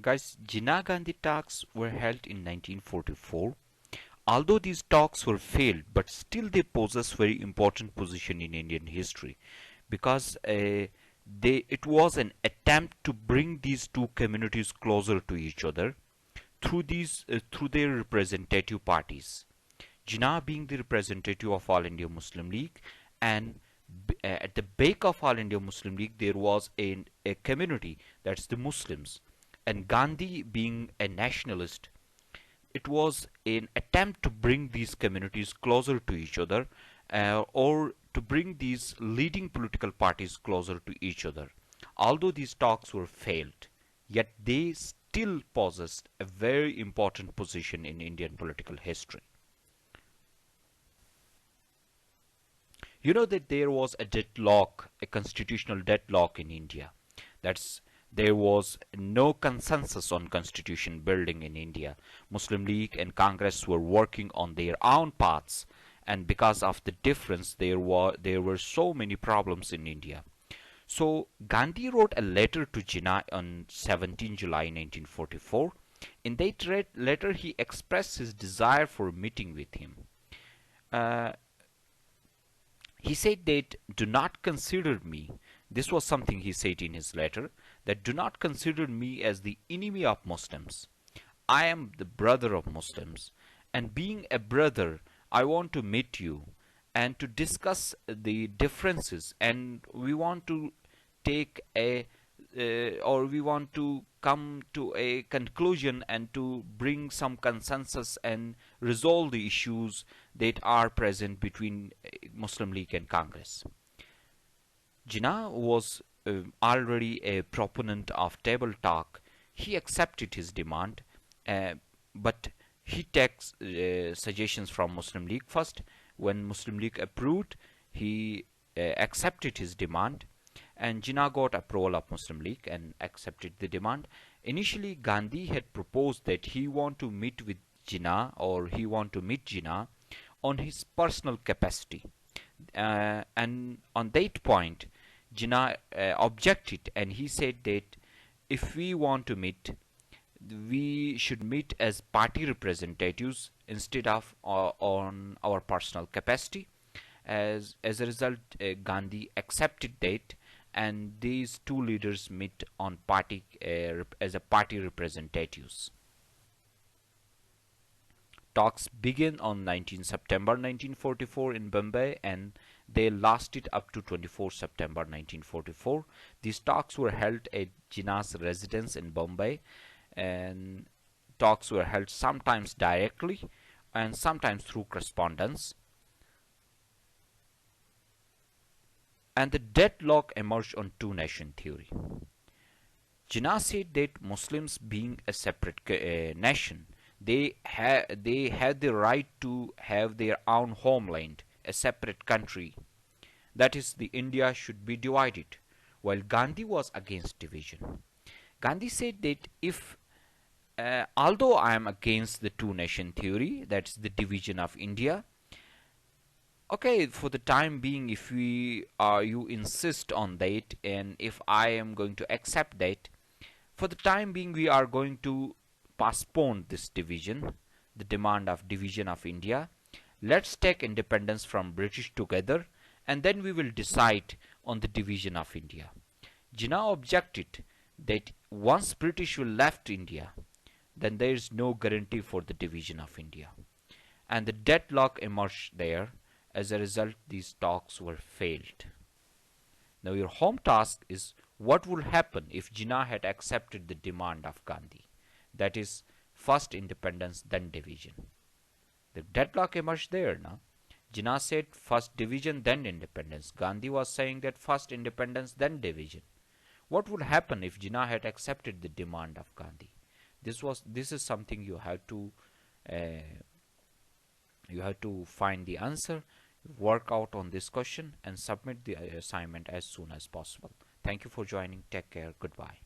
Guys, Jinnah Gandhi talks were held in 1944. Although these talks were failed, but still they possess very important position in Indian history because it was an attempt to bring these two communities closer to each other through their representative parties. Jinnah being the representative of All India Muslim League, and at the back of All India Muslim League there was a community, that's the Muslims, and Gandhi being a nationalist. It was an attempt to bring these communities closer to each other, or to bring these leading political parties closer to each other. Although these talks were failed, yet they still possessed a very important position in Indian political history. You know that there was a deadlock, a constitutional deadlock in India. That's There was no consensus on constitution building in India. Muslim League and Congress were working on their own paths, and because of the difference, there were so many problems in India. So Gandhi wrote a letter to Jinnah on 17 July 1944. In that letter, he expressed his desire for meeting with him. Uh, he said that do not consider me, this was something he said in his letter, that do not consider me as the enemy of Muslims. I am the brother of Muslims, and being a brother, I want to meet you and to discuss the differences, and we want to take a or we want to come to a conclusion and to bring some consensus and resolve the issues that are present between Muslim League and Congress. Jinnah was already a proponent of table talk. He accepted his demand, uh, but he takes suggestions from Muslim League first. When Muslim League approved, he accepted his demand, and Jinnah got approval of Muslim League and accepted the demand. Initially, Gandhi had proposed that he want to meet with Jinnah, or he want to meet Jinnah on his personal capacity, and on that point, Jinnah objected, and he said that if we want to meet, we should meet as party representatives instead of on our personal capacity. As a result, Gandhi accepted that, and these two leaders meet on party as a party representatives. Talks began on 19 September 1944 in Bombay, and they lasted up to 24 September 1944. These talks were held at Jinnah's residence in Bombay, and talks were held sometimes directly and sometimes through correspondence. And the deadlock emerged on two-nation theory. Jinnah said that Muslims, being a separate nation, they had the right to have their own homeland, a separate country. That is, the India should be divided. While Gandhi was against division. Gandhi said that if although I am against the two-nation theory, that's the division of India, okay, for the time being, if you insist on that, and if I am going to accept that, for the time being we are going to postpone this division, the demand of division of India. Let's take independence from British together, and then we will decide on the division of India. Jinnah objected that once British will left India, then there is no guarantee for the division of India, and the deadlock emerged there. As a result, these talks were failed. Now your home task is, what would happen if Jinnah had accepted the demand of Gandhi? That is, first independence, then division. The deadlock emerged there now. Jinnah said first division, then independence. Gandhi was saying that first independence, then division. What would happen if Jinnah had accepted the demand of Gandhi? This is something you have to find the answer, work out on this question, and submit the assignment as soon as possible. Thank you for joining. Take care. Goodbye.